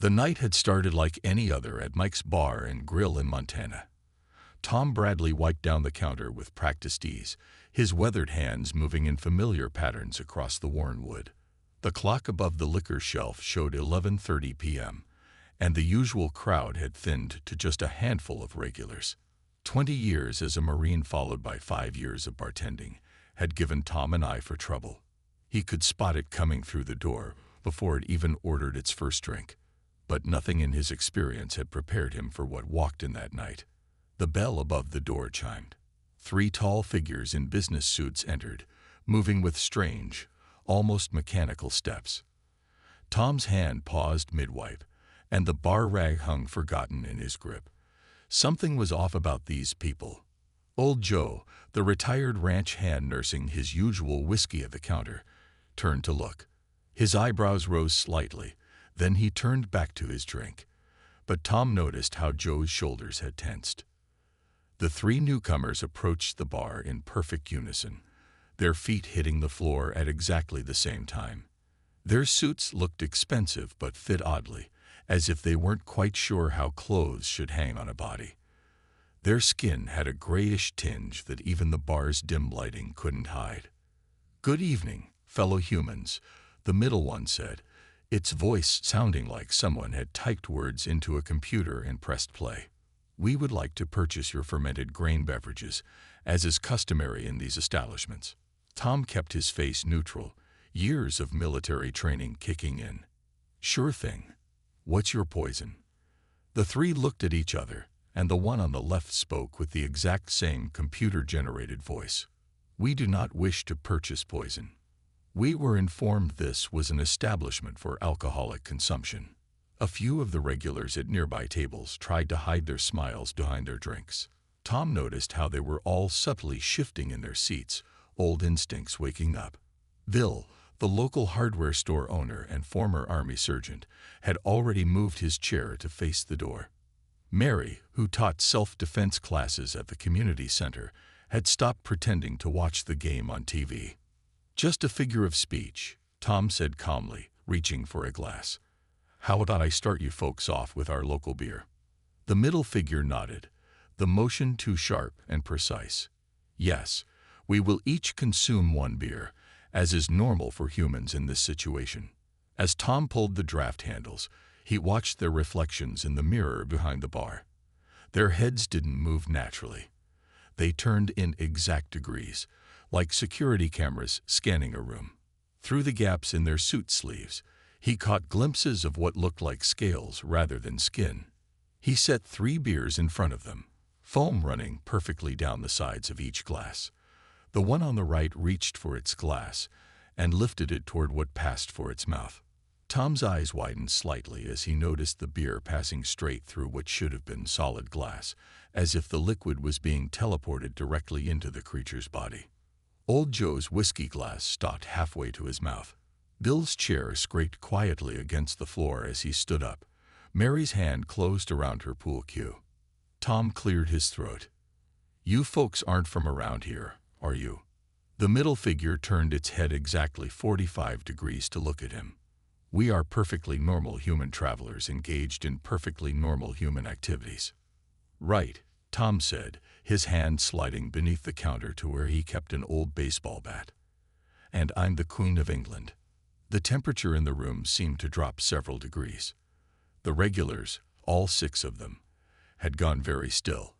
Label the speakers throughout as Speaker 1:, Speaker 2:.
Speaker 1: The night had started like any other at Mike's Bar and Grill in Montana. Tom Bradley wiped down the counter with practiced ease, his weathered hands moving in familiar patterns across the worn wood. The clock above the liquor shelf showed 11:30 p.m., and the usual crowd had thinned to just a handful of regulars. 20 years as a Marine followed by 5 years of bartending had given Tom an eye for trouble. He could spot it coming through the door before it even ordered its first drink. But nothing in his experience had prepared him for what walked in that night. The bell above the door chimed. 3 tall figures in business suits entered, moving with strange, almost mechanical steps. Tom's hand paused mid-wipe, and the bar rag hung forgotten in his grip. Something was off about these people. Old Joe, the retired ranch hand nursing his usual whiskey at the counter, turned to look. His eyebrows rose slightly. Then he turned back to his drink. But Tom noticed how Joe's shoulders had tensed. The 3 newcomers approached the bar in perfect unison, their feet hitting the floor at exactly the same time. Their suits looked expensive but fit oddly, as if they weren't quite sure how clothes should hang on a body. Their skin had a grayish tinge that even the bar's dim lighting couldn't hide. "Good evening, fellow humans," the middle one said, its voice sounding like someone had typed words into a computer and pressed play. "We would like to purchase your fermented grain beverages, as is customary in these establishments." Tom kept his face neutral, years of military training kicking in. "Sure thing. What's your poison?" The 3 looked at each other, and the one on the left spoke with the exact same computer-generated voice. "We do not wish to purchase poison. We were informed this was an establishment for alcoholic consumption." A few of the regulars at nearby tables tried to hide their smiles behind their drinks. Tom noticed how they were all subtly shifting in their seats, old instincts waking up. Bill, the local hardware store owner and former Army sergeant, had already moved his chair to face the door. Mary, who taught self-defense classes at the community center, had stopped pretending to watch the game on TV. "Just a figure of speech," Tom said calmly, reaching for a glass. "How about I start you folks off with our local beer?" The middle figure nodded, the motion too sharp and precise. "Yes, we will each consume 1 beer, as is normal for humans in this situation." As Tom pulled the draft handles, he watched their reflections in the mirror behind the bar. Their heads didn't move naturally. They turned in exact degrees, like security cameras scanning a room. Through the gaps in their suit sleeves, he caught glimpses of what looked like scales rather than skin. He set 3 beers in front of them, foam running perfectly down the sides of each glass. The one on the right reached for its glass and lifted it toward what passed for its mouth. Tom's eyes widened slightly as he noticed the beer passing straight through what should have been solid glass, as if the liquid was being teleported directly into the creature's body. Old Joe's whiskey glass stopped halfway to his mouth. Bill's chair scraped quietly against the floor as he stood up. Mary's hand closed around her pool cue. Tom cleared his throat. "You folks aren't from around here, are you?" The middle figure turned its head exactly 45 degrees to look at him. "We are perfectly normal human travelers engaged in perfectly normal human activities." "Right," Tom said, his hand sliding beneath the counter to where he kept an old baseball bat. "And I'm the Queen of England." The temperature in the room seemed to drop several degrees. The regulars, all 6 of them, had gone very still,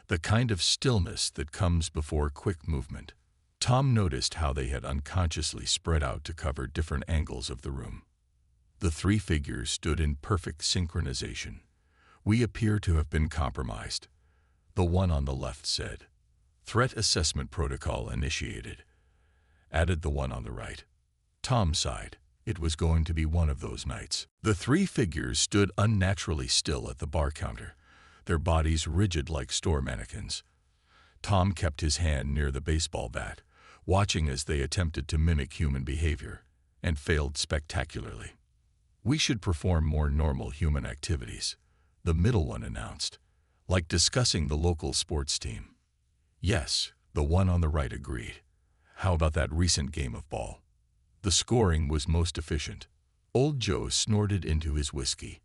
Speaker 1: the kind of stillness that comes before quick movement. Tom noticed how they had unconsciously spread out to cover different angles of the room. The 3 figures stood in perfect synchronization. "We appear to have been compromised," the one on the left said. "Threat assessment protocol initiated," added the one on the right. Tom sighed. It was going to be one of those nights. The 3 figures stood unnaturally still at the bar counter, their bodies rigid like store mannequins. Tom kept his hand near the baseball bat, watching as they attempted to mimic human behavior, and failed spectacularly. "We should perform more normal human activities," the middle one announced, "like discussing the local sports team." "Yes," the one on the right agreed. "How about that recent game of ball?" The scoring was most efficient. Old Joe snorted into his whiskey.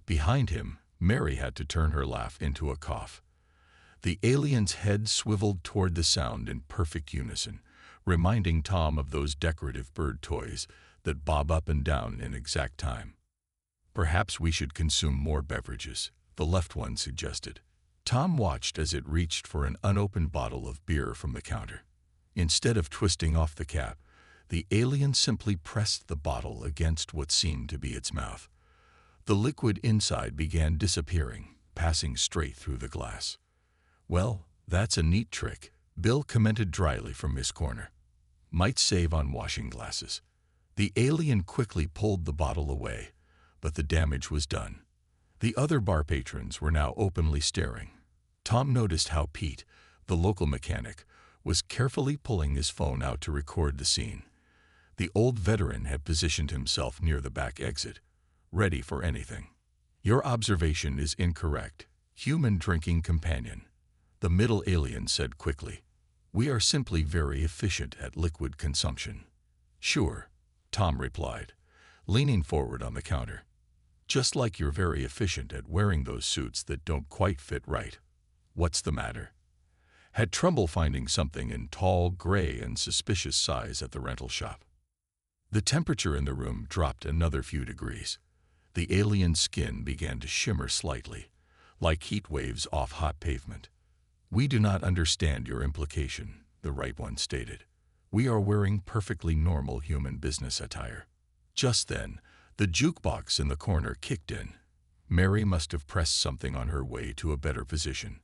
Speaker 1: Behind him, Mary had to turn her laugh into a cough. The alien's head swiveled toward the sound in perfect unison, reminding Tom of those decorative bird toys that bob up and down in exact time. "Perhaps we should consume more beverages," the left one suggested. Tom watched as it reached for an unopened bottle of beer from the counter. Instead of twisting off the cap, the alien simply pressed the bottle against what seemed to be its mouth. The liquid inside began disappearing, passing straight through the glass. "Well, that's a neat trick," Bill commented dryly from his corner. "Might save on washing glasses." The alien quickly pulled the bottle away, but the damage was done. The other bar patrons were now openly staring. Tom noticed how Pete, the local mechanic, was carefully pulling his phone out to record the scene. The old veteran had positioned himself near the back exit, ready for anything. "Your observation is incorrect, human drinking companion," the middle alien said quickly. "We are simply very efficient at liquid consumption." "Sure," Tom replied, leaning forward on the counter. "Just like you're very efficient at wearing those suits that don't quite fit right. What's the matter?" Had trouble finding something in tall, gray, and suspicious size at the rental shop. The temperature in the room dropped another few degrees. The alien's skin began to shimmer slightly, like heat waves off hot pavement. "We do not understand your implication," the right one stated. "We are wearing perfectly normal human business attire." Just then, the jukebox in the corner kicked in. Mary must have pressed something on her way to a better position.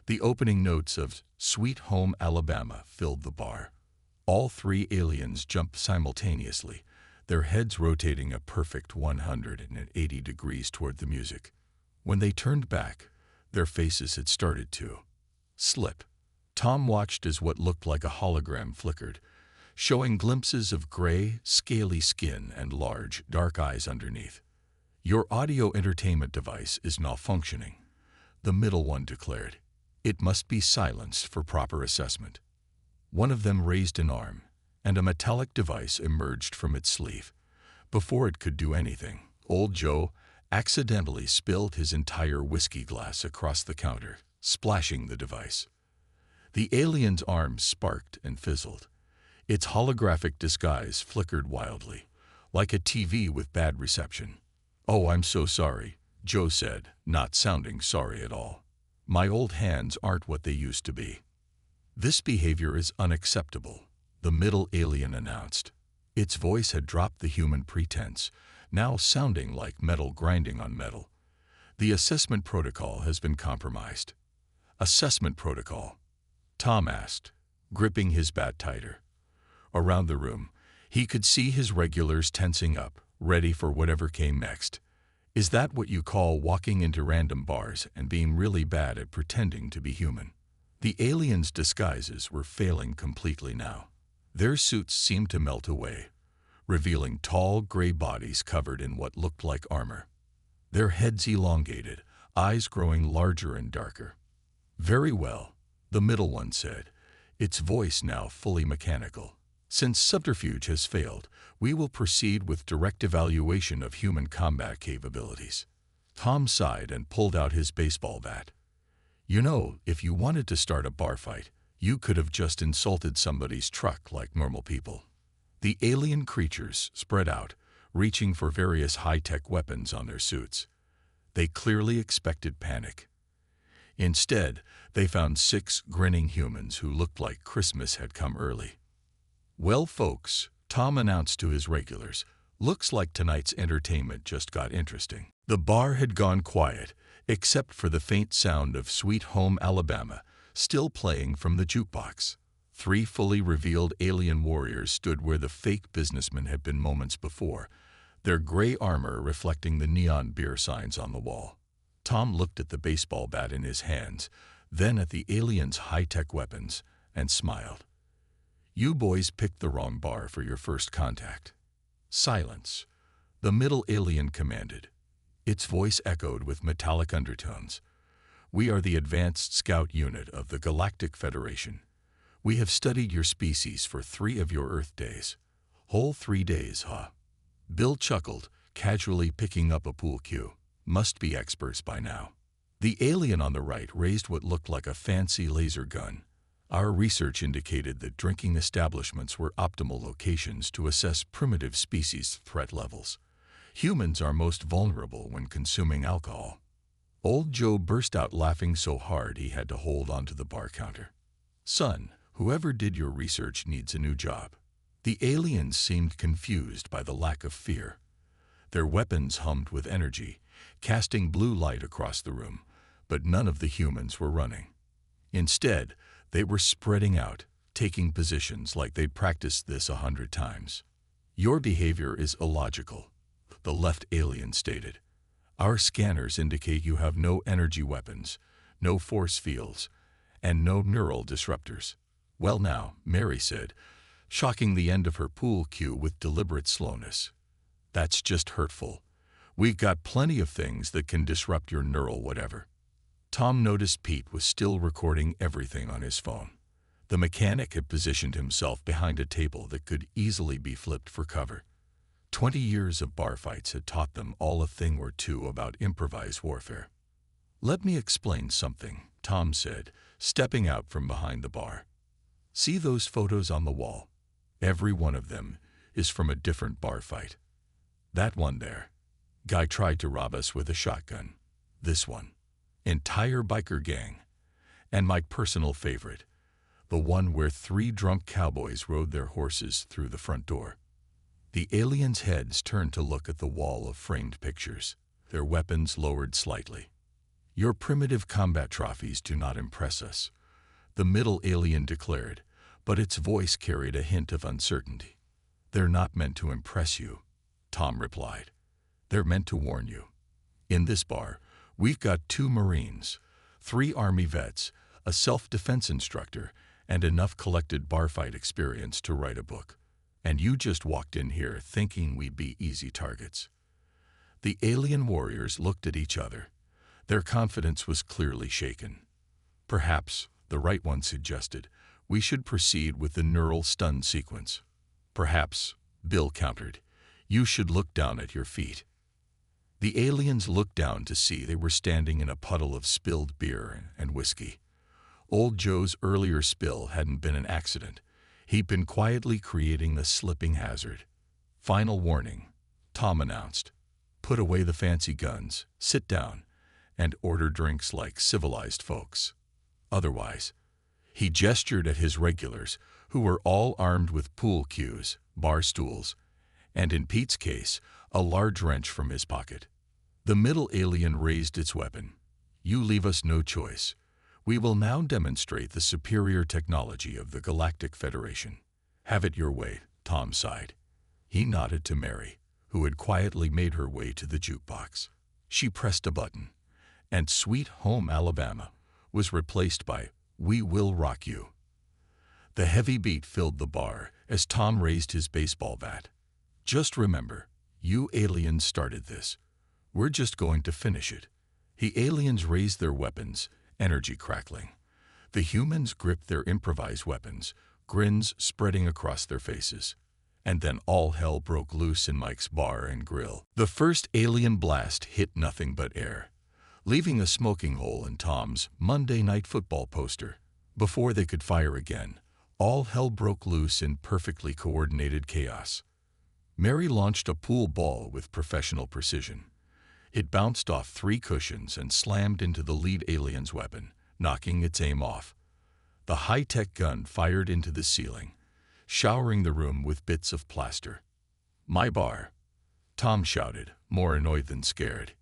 Speaker 1: The opening notes of "Sweet Home Alabama" filled the bar. All three aliens jumped simultaneously, their heads rotating a perfect 180 degrees toward the music. When they turned back, their faces had started to slip. Tom watched as what looked like a hologram flickered, showing glimpses of gray, scaly skin and large, dark eyes underneath. "Your audio entertainment device is malfunctioning," the middle one declared. "It must be silenced for proper assessment." One of them raised an arm, and a metallic device emerged from its sleeve. Before it could do anything, old Joe accidentally spilled his entire whiskey glass across the counter, splashing the device. The alien's arm sparked and fizzled. Its holographic disguise flickered wildly, like a TV with bad reception. "Oh, I'm so sorry," Joe said, not sounding sorry at all. "My old hands aren't what they used to be." "This behavior is unacceptable," the middle alien announced. Its voice had dropped the human pretense, now sounding like metal grinding on metal. "The assessment protocol has been compromised." "Assessment protocol?" Tom asked, gripping his bat tighter. Around the room, he could see his regulars tensing up, ready for whatever came next. "Is that what you call walking into random bars and being really bad at pretending to be human?" The aliens' disguises were failing completely now. Their suits seemed to melt away, revealing tall, gray bodies covered in what looked like armor. Their heads elongated, eyes growing larger and darker. "Very well," the middle one said, its voice now fully mechanical. "Since subterfuge has failed, we will proceed with direct evaluation of human combat capabilities." Tom sighed and pulled out his baseball bat. "You know, if you wanted to start a bar fight, you could have just insulted somebody's truck like normal people." The alien creatures spread out, reaching for various high-tech weapons on their suits. They clearly expected panic. Instead, they found 6 grinning humans who looked like Christmas had come early. "Well, folks," Tom announced to his regulars, "looks like tonight's entertainment just got interesting." The bar had gone quiet, except for the faint sound of Sweet Home Alabama, still playing from the jukebox. 3 fully revealed alien warriors stood where the fake businessmen had been moments before, their gray armor reflecting the neon beer signs on the wall. Tom looked at the baseball bat in his hands, then at the aliens' high-tech weapons, and smiled. "You boys picked the wrong bar for your first contact." "Silence," the middle alien commanded. Its voice echoed with metallic undertones. "We are the advanced scout unit of the Galactic Federation. We have studied your species for 3 of your Earth days." "Whole 3 days, huh?" Bill chuckled, casually picking up a pool cue. must be experts by now. The alien on the right raised what looked like a fancy laser gun. Our research indicated that drinking establishments were optimal locations to assess primitive species threat levels. Humans are most vulnerable when consuming alcohol. Old Joe burst out laughing so hard he had to hold onto the bar counter. Son, whoever did your research needs a new job. The aliens seemed confused by the lack of fear. Their weapons hummed with energy, casting blue light across the room, but none of the humans were running. Instead, they were spreading out, taking positions like they'd practiced this 100 times. Your behavior is illogical, the left alien stated. Our scanners indicate you have no energy weapons, no force fields, and no neural disruptors. Well now, Mary said, shocking the end of her pool cue with deliberate slowness. That's just hurtful. We've got plenty of things that can disrupt your neural whatever. Tom noticed Pete was still recording everything on his phone. The mechanic had positioned himself behind a table that could easily be flipped for cover. 20 years of bar fights had taught them all a thing or two about improvised warfare. Let me explain something, Tom said, stepping out from behind the bar. See those photos on the wall? Every one of them is from a different bar fight. That one there, guy tried to rob us with a shotgun. This one, entire biker gang. And my personal favorite, the one where 3 drunk cowboys rode their horses through the front door. The aliens' heads turned to look at the wall of framed pictures, their weapons lowered slightly. Your primitive combat trophies do not impress us, the middle alien declared, but its voice carried a hint of uncertainty. They're not meant to impress you, Tom replied. They're meant to warn you. In this bar, we've got 2 Marines, 3 Army vets, a self-defense instructor, and enough collected bar fight experience to write a book. And you just walked in here thinking we'd be easy targets. The alien warriors looked at each other. Their confidence was clearly shaken. Perhaps, the right one suggested, we should proceed with the neural stun sequence. Perhaps, Bill countered, you should look down at your feet. The aliens looked down to see they were standing in a puddle of spilled beer and whiskey. Old Joe's earlier spill hadn't been an accident. He'd been quietly creating the slipping hazard. Final warning, Tom announced. Put away the fancy guns, sit down, and order drinks like civilized folks. Otherwise, he gestured at his regulars, who were all armed with pool cues, bar stools, and in Pete's case, a large wrench from his pocket. The middle alien raised its weapon. You leave us no choice. We will now demonstrate the superior technology of the Galactic Federation. Have it your way, Tom sighed. He nodded to Mary, who had quietly made her way to the jukebox. She pressed a button, and Sweet Home Alabama was replaced by We Will Rock You. The heavy beat filled the bar as Tom raised his baseball bat. Just remember, you aliens started this. We're just going to finish it. The aliens raised their weapons, energy crackling. The humans gripped their improvised weapons, grins spreading across their faces. And then all hell broke loose in Mike's bar and grill. The first alien blast hit nothing but air, leaving a smoking hole in Tom's Monday Night Football poster. Before they could fire again, all hell broke loose in perfectly coordinated chaos. Mary launched a pool ball with professional precision. It bounced off 3 cushions and slammed into the lead alien's weapon, knocking its aim off. The high-tech gun fired into the ceiling, showering the room with bits of plaster. My bar, Tom shouted, more annoyed than scared.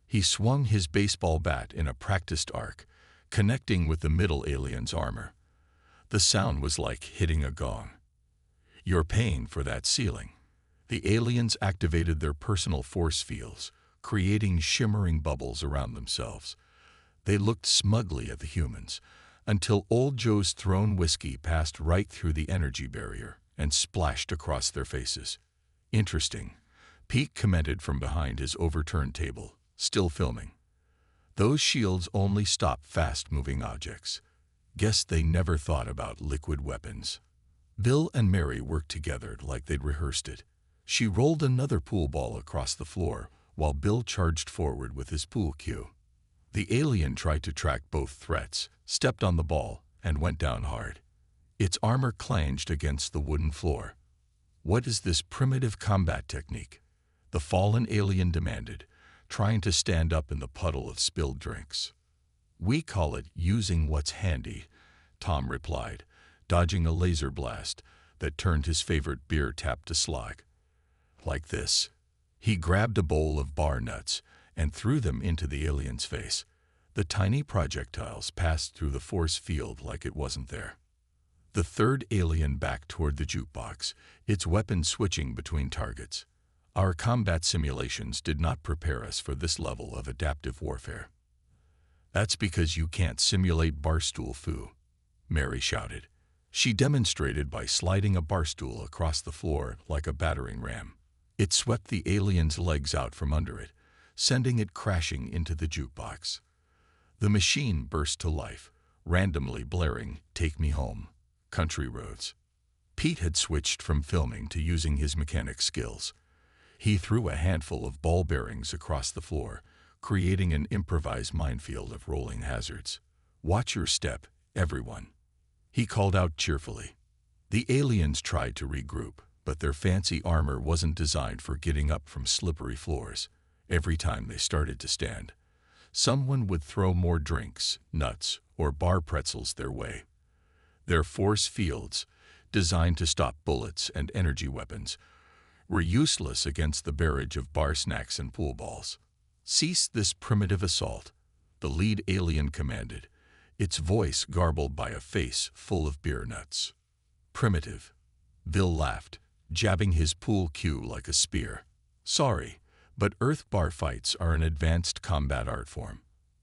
Speaker 1: He swung his baseball bat in a practiced arc, connecting with the middle alien's armor. The sound was like hitting a gong. You're paying for that ceiling. The aliens activated their personal force fields, creating shimmering bubbles around themselves. They looked smugly at the humans, until Old Joe's thrown whiskey passed right through the energy barrier and splashed across their faces. Interesting, Pete commented from behind his overturned table, still filming. Those shields only stop fast-moving objects. Guess they never thought about liquid weapons. Bill and Mary worked together like they'd rehearsed it. She rolled another pool ball across the floor, while Bill charged forward with his pool cue. The alien tried to track both threats, stepped on the ball, and went down hard. Its armor clanged against the wooden floor. "What is this primitive combat technique?" the fallen alien demanded, trying to stand up in the puddle of spilled drinks. "We call it using what's handy," Tom replied, dodging a laser blast that turned his favorite beer tap to slag. Like this. He grabbed a bowl of bar nuts and threw them into the alien's face. The tiny projectiles passed through the force field like it wasn't there. The third alien backed toward the jukebox, its weapon switching between targets. Our combat simulations did not prepare us for this level of adaptive warfare. "That's because you can't simulate barstool foo," Mary shouted. She demonstrated by sliding a barstool across the floor like a battering ram. It swept the alien's legs out from under it, sending it crashing into the jukebox. The machine burst to life, randomly blaring "Take Me Home," Country Roads. Pete had switched from filming to using his mechanic skills. He threw a handful of ball bearings across the floor, creating an improvised minefield of rolling hazards. "Watch your step, everyone," he called out cheerfully. The aliens tried to regroup, but their fancy armor wasn't designed for getting up from slippery floors. Every time they started to stand, someone would throw more drinks, nuts, or bar pretzels their way. Their force fields, designed to stop bullets and energy weapons, were useless against the barrage of bar snacks and pool balls. "Cease this primitive assault," the lead alien commanded, its voice garbled by a face full of beer nuts. "Primitive," Bill laughed, jabbing his pool cue like a spear. "Sorry, but Earth bar fights are an advanced combat art form.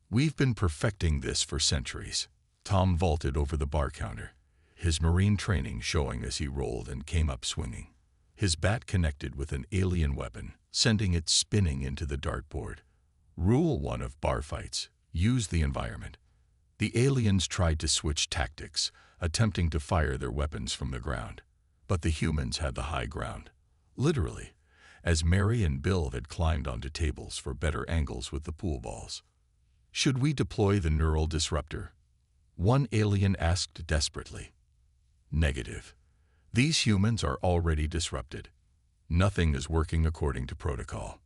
Speaker 1: We've been perfecting this for centuries." Tom vaulted over the bar counter, his marine training showing as he rolled and came up swinging. His bat connected with an alien weapon, sending it spinning into the dartboard. Rule 1 of bar fights: use the environment. The aliens tried to switch tactics, attempting to fire their weapons from the ground. But the humans had the high ground. Literally, as Mary and Bill had climbed onto tables for better angles with the pool balls. "Should we deploy the neural disruptor?" one alien asked desperately. "Negative. These humans are already disrupted. Nothing is working according to protocol."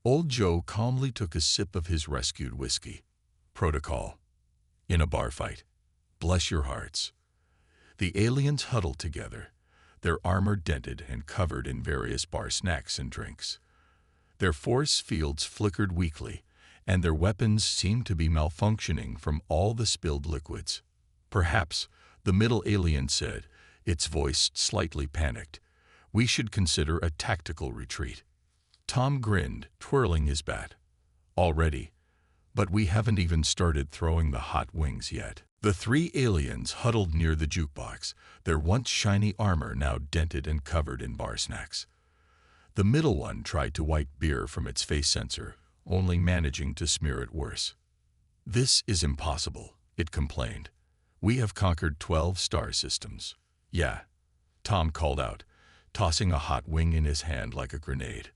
Speaker 1: Old Joe calmly took a sip of his rescued whiskey. "Protocol? In a bar fight? Bless your hearts." The aliens huddled together, their armor dented and covered in various bar snacks and drinks. Their force fields flickered weakly, and their weapons seemed to be malfunctioning from all the spilled liquids. "Perhaps," the middle alien said, its voice slightly panicked, "we should consider a tactical retreat." Tom grinned, twirling his bat. "Already? But we haven't even started throwing the hot wings yet." The three aliens huddled near the jukebox, their once shiny armor now dented and covered in bar snacks. The middle one tried to wipe beer from its face sensor, only managing to smear it worse. "This is impossible," it complained. "We have conquered 12 star systems." "Yeah," Tom called out, tossing a hot wing in his hand like a grenade.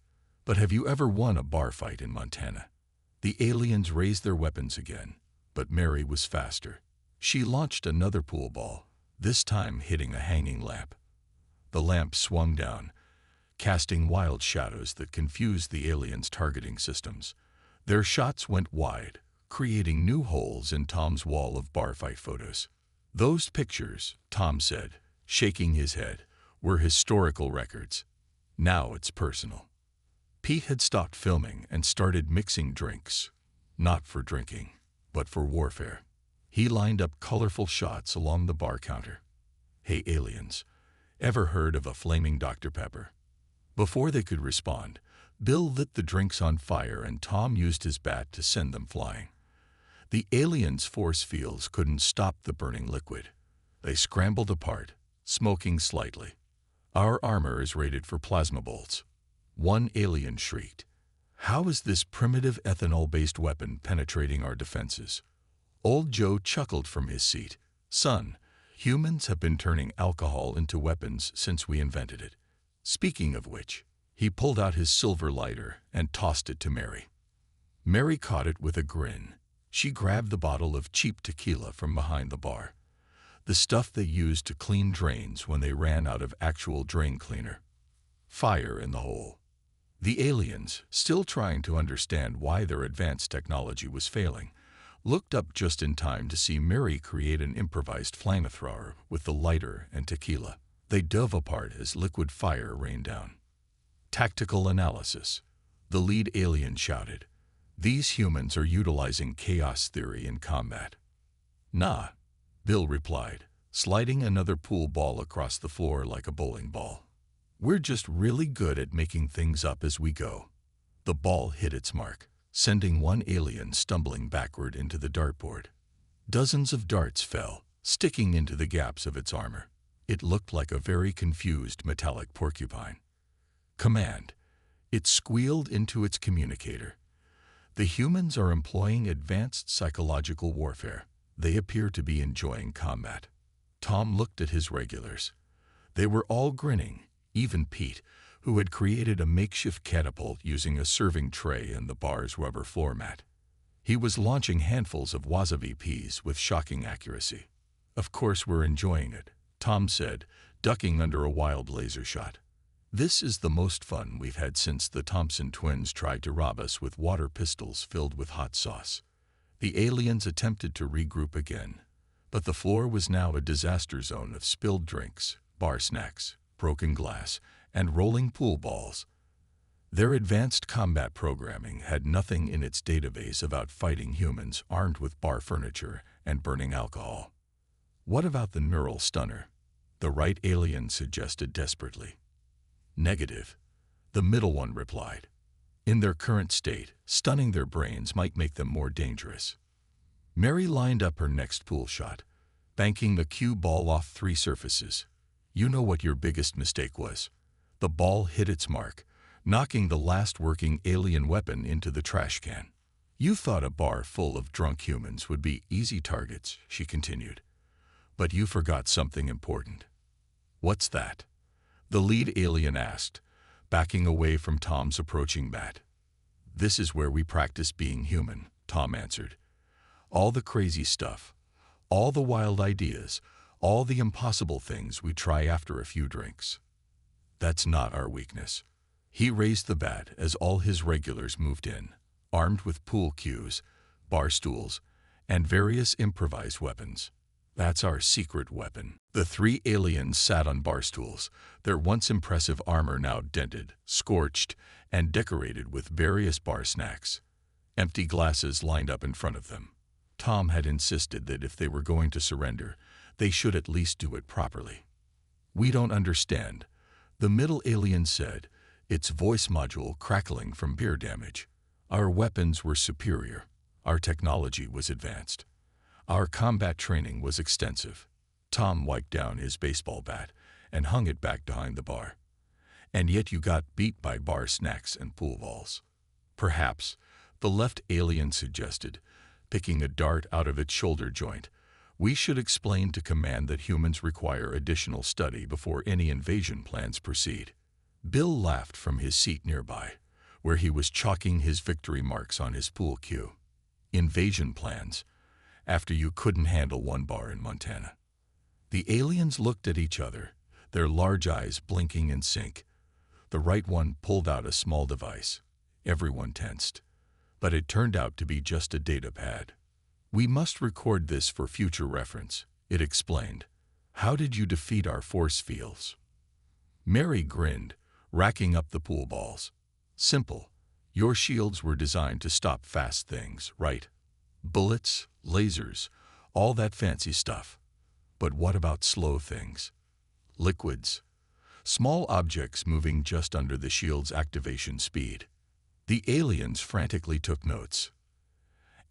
Speaker 1: "But have you ever won a bar fight in Montana?" The aliens raised their weapons again, but Mary was faster. She launched another pool ball, this time hitting a hanging lamp. The lamp swung down, casting wild shadows that confused the aliens' targeting systems. Their shots went wide, creating new holes in Tom's wall of bar fight photos. "Those pictures," Tom said, shaking his head, "were historical records. Now it's personal." Pete had stopped filming and started mixing drinks, not for drinking, but for warfare. He lined up colorful shots along the bar counter. "Hey aliens, ever heard of a flaming Dr. Pepper?" Before they could respond, Bill lit the drinks on fire and Tom used his bat to send them flying. The aliens' force fields couldn't stop the burning liquid. They scrambled apart, smoking slightly. "Our armor is rated for plasma bolts," one alien shrieked. "How is this primitive ethanol-based weapon penetrating our defenses?" Old Joe chuckled from his seat. "Son, humans have been turning alcohol into weapons since we invented it. Speaking of which," He pulled out his silver lighter and tossed it to Mary. Mary caught it with a grin. She grabbed the bottle of cheap tequila from behind the bar, the stuff they used to clean drains when they ran out of actual drain cleaner. Fire in the hole. The aliens, still trying to understand why their advanced technology was failing, looked up just in time to see Mary create an improvised flamethrower with the lighter and tequila. They dove apart as liquid fire rained down. Tactical analysis. The lead alien shouted. These humans are utilizing chaos theory in combat. Nah, Bill replied, sliding another pool ball across the floor like a bowling ball. We're just really good at making things up as we go. The ball hit its mark, sending one alien stumbling backward into the dartboard. Dozens of darts fell, sticking into the gaps of its armor. It looked like a very confused metallic porcupine. Command. It squealed into its communicator. The humans are employing advanced psychological warfare. They appear to be enjoying combat. Tom looked at his regulars. They were all grinning, even Pete, who had created a makeshift catapult using a serving tray and the bar's rubber floor mat. He was launching handfuls of wasabi peas with shocking accuracy. Of course we're enjoying it, Tom said, ducking under a wild laser shot. This is the most fun we've had since the Thompson twins tried to rob us with water pistols filled with hot sauce. The aliens attempted to regroup again, but the floor was now a disaster zone of spilled drinks, bar snacks, broken glass, and rolling pool balls. Their advanced combat programming had nothing in its database about fighting humans armed with bar furniture and burning alcohol. What about the neural stunner? The right alien suggested desperately. Negative, the middle one replied. In their current state, stunning their brains might make them more dangerous. Mary lined up her next pool shot, banking the cue ball off 3 surfaces. You know what your biggest mistake was. The ball hit its mark, knocking the last working alien weapon into the trash can. You thought a bar full of drunk humans would be easy targets, she continued. But you forgot something important. What's that? The lead alien asked, backing away from Tom's approaching bat. This is where we practice being human, Tom answered. All the crazy stuff, all the wild ideas, all the impossible things we try after a few drinks. That's not our weakness. He raised the bat as all his regulars moved in, armed with pool cues, bar stools, and various improvised weapons. That's our secret weapon. The 3 aliens sat on bar stools, their once impressive armor now dented, scorched, and decorated with various bar snacks. Empty glasses lined up in front of them. Tom had insisted that if they were going to surrender, they should at least do it properly. We don't understand, the middle alien said, its voice module crackling from beer damage. Our weapons were superior. Our technology was advanced. Our combat training was extensive. Tom wiped down his baseball bat and hung it back behind the bar. And yet you got beat by bar snacks and pool balls. Perhaps, the left alien suggested, picking a dart out of its shoulder joint, we should explain to command that humans require additional study before any invasion plans proceed. Bill laughed from his seat nearby, where he was chalking his victory marks on his pool cue. Invasion plans, after you couldn't handle 1 bar in Montana. The aliens looked at each other, their large eyes blinking in sync. The right one pulled out a small device. Everyone tensed. But it turned out to be just a data pad. We must record this for future reference, it explained. How did you defeat our force fields? Mary grinned, racking up the pool balls. Simple. Your shields were designed to stop fast things, right? Bullets, lasers, all that fancy stuff. But what about slow things? Liquids. Small objects moving just under the shield's activation speed. The aliens frantically took notes.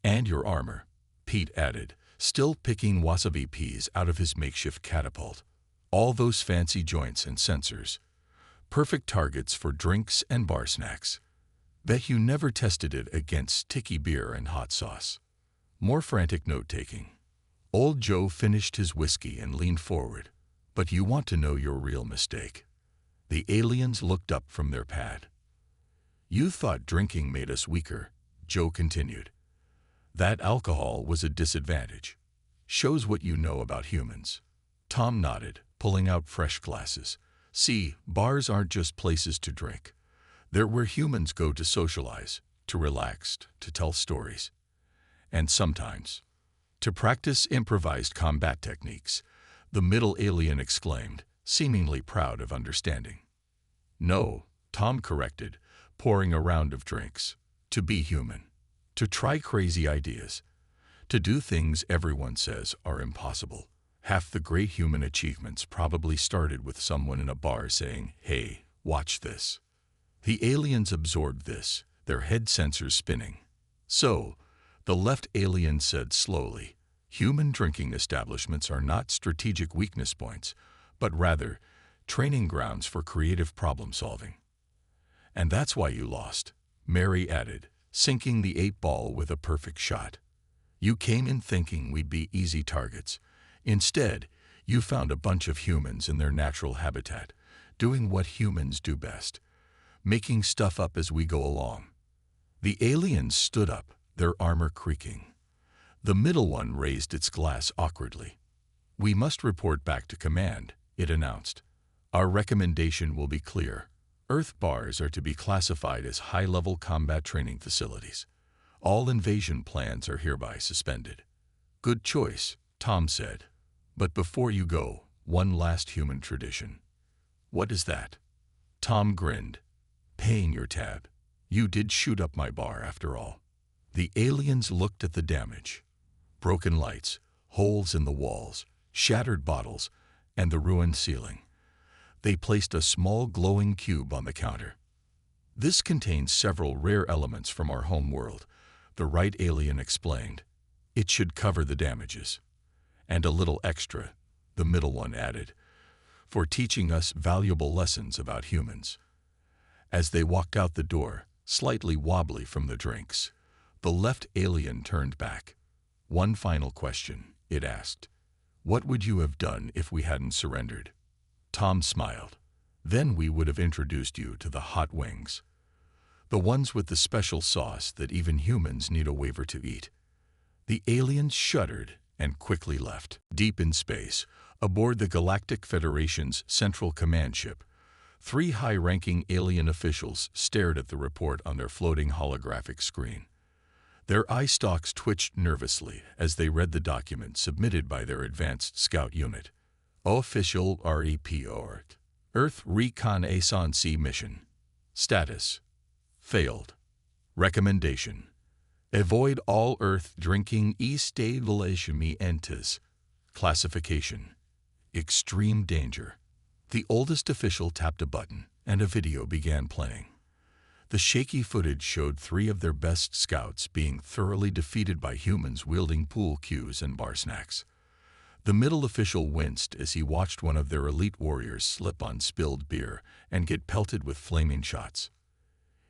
Speaker 1: And your armor, Pete added, still picking wasabi peas out of his makeshift catapult. All those fancy joints and sensors. Perfect targets for drinks and bar snacks. Bet you never tested it against sticky beer and hot sauce. More frantic note-taking. Old Joe finished his whiskey and leaned forward. But you want to know your real mistake. The aliens looked up from their pad. "You thought drinking made us weaker," Joe continued. "That alcohol was a disadvantage. Shows what you know about humans." Tom nodded, pulling out fresh glasses. "See, bars aren't just places to drink. They're where humans go to socialize, to relax, to tell stories. And sometimes, to practice improvised combat techniques," the middle alien exclaimed, seemingly proud of understanding. "No," Tom corrected, pouring a round of drinks. "To be human. To try crazy ideas. To do things everyone says are impossible." Half the great human achievements probably started with someone in a bar saying, "Hey, watch this." The aliens absorbed this, their head sensors spinning. "So," the left alien said slowly, "human drinking establishments are not strategic weakness points, but rather training grounds for creative problem solving." "And that's why you lost," Mary added, sinking the 8-ball with a perfect shot. "You came in thinking we'd be easy targets. Instead, you found a bunch of humans in their natural habitat, doing what humans do best, making stuff up as we go along." The aliens stood up, their armor creaking. The middle one raised its glass awkwardly. "We must report back to command," it announced. "Our recommendation will be clear. Earth bars are to be classified as high-level combat training facilities. All invasion plans are hereby suspended." "Good choice," Tom said. "But before you go, one last human tradition." "What is that?" Tom grinned. "Paying your tab. You did shoot up my bar, after all." The aliens looked at the damage. Broken lights, holes in the walls, shattered bottles, and the ruined ceiling. They placed a small glowing cube on the counter. "This contains several rare elements from our home world," the right alien explained. "It should cover the damages. And a little extra," the middle one added, "for teaching us valuable lessons about humans." As they walked out the door, slightly wobbly from the drinks, the left alien turned back. "One final question," it asked. "What would you have done if we hadn't surrendered?" Tom smiled. "Then we would have introduced you to the hot wings. The ones with the special sauce that even humans need a waiver to eat." The aliens shuddered and quickly left. Deep in space, aboard the Galactic Federation's Central Command ship, 3 high-ranking alien officials stared at the report on their floating holographic screen. Their eye stalks twitched nervously as they read the document submitted by their advanced scout unit. Official REPort. Earth Reconnaissance Mission. Status: failed. Recommendation: avoid all Earth drinking establishments. Classification: extreme danger. The oldest official tapped a button, and a video began playing. The shaky footage showed 3 of their best scouts being thoroughly defeated by humans wielding pool cues and bar snacks. The middle official winced as he watched one of their elite warriors slip on spilled beer and get pelted with flaming shots.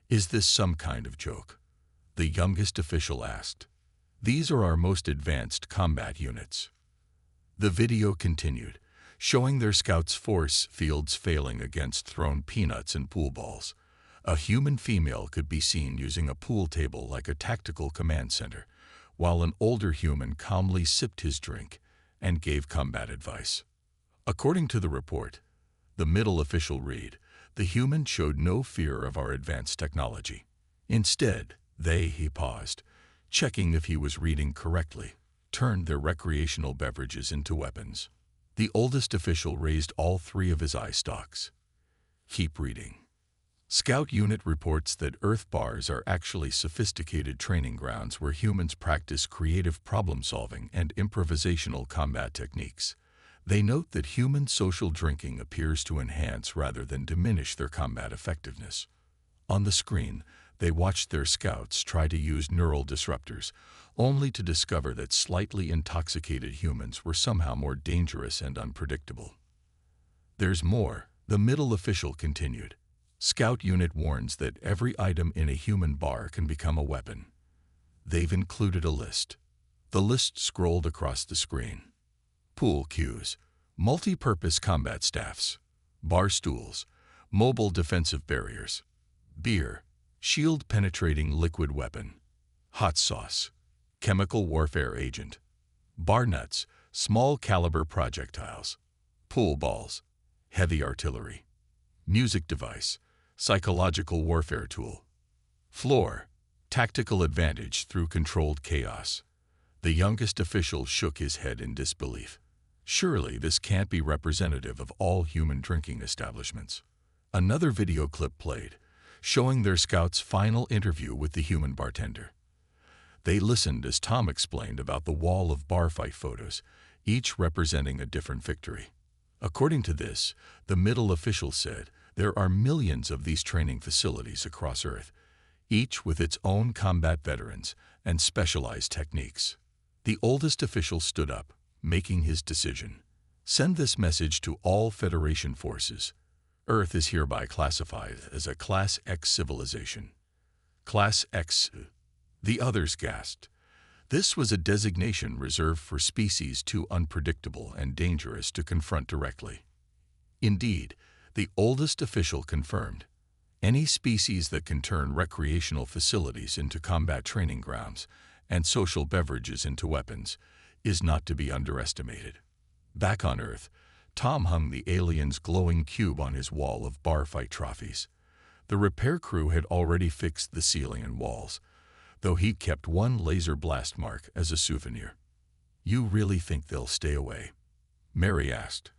Speaker 1: "Is this some kind of joke?" the youngest official asked. "These are our most advanced combat units." The video continued, showing their scouts' force fields failing against thrown peanuts and pool balls. A human female could be seen using a pool table like a tactical command center, while an older human calmly sipped his drink and gave combat advice. According to the report, the middle official read, "The human showed no fear of our advanced technology. Instead, he paused, checking if he was reading correctly, turned their recreational beverages into weapons." The oldest official raised all 3 of his eye stalks. "Keep reading." Scout Unit reports that Earth bars are actually sophisticated training grounds where humans practice creative problem-solving and improvisational combat techniques. They note that human social drinking appears to enhance rather than diminish their combat effectiveness. On the screen, they watched their scouts try to use neural disruptors, only to discover that slightly intoxicated humans were somehow more dangerous and unpredictable. "There's more," the middle official continued. "Scout Unit warns that every item in a human bar can become a weapon. They've included a list." The list scrolled across the screen. "Pool cues, multi-purpose combat staffs, bar stools, Mobile defensive barriers. Beer, shield-penetrating liquid weapon. Hot sauce, chemical warfare agent. Bar nuts, small caliber projectiles. Pool balls, heavy artillery. Music device, psychological warfare tool. Floor, tactical advantage through controlled chaos. The youngest official shook his head in disbelief. Surely this can't be representative of all human drinking establishments. Another video clip played, showing their scout's final interview with the human bartender. They listened as Tom explained about the wall of bar fight photos, each representing a different victory. According to this, the middle official said, there are millions of these training facilities across Earth, each with its own combat veterans and specialized techniques. The oldest official stood up, making his decision. Send this message to all Federation forces. Earth is hereby classified as a Class X civilization. Class X. The others gasped. This was a designation reserved for species too unpredictable and dangerous to confront directly. Indeed, the oldest official confirmed, any species that can turn recreational facilities into combat training grounds and social beverages into weapons is not to be underestimated. Back on Earth, Tom hung the alien's glowing cube on his wall of bar fight trophies. The repair crew had already fixed the ceiling and walls, though he kept one laser blast mark as a souvenir. You really think they'll stay away? Mary asked,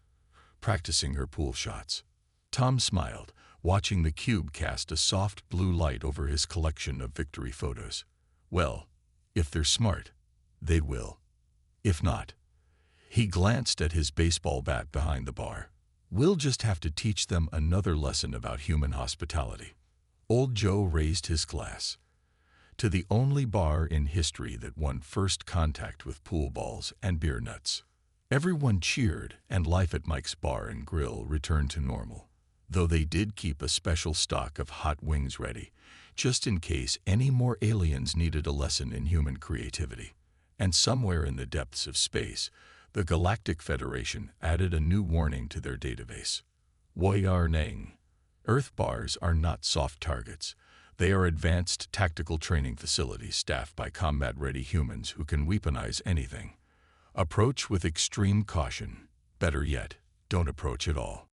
Speaker 1: practicing her pool shots. Tom smiled, watching the cube cast a soft blue light over his collection of victory photos. Well, if they're smart, they will. If not, he glanced at his baseball bat behind the bar. We'll just have to teach them another lesson about human hospitality. Old Joe raised his glass. To the only bar in history that won first contact with pool balls and beer nuts. Everyone cheered, and life at Mike's Bar and Grill returned to normal, though they did keep a special stock of hot wings ready, just in case any more aliens needed a lesson in human creativity. And somewhere in the depths of space, the Galactic Federation added a new warning to their database. Warning. Earth bars are not soft targets. They are advanced tactical training facilities staffed by combat-ready humans who can weaponize anything. Approach with extreme caution. Better yet, don't approach at all.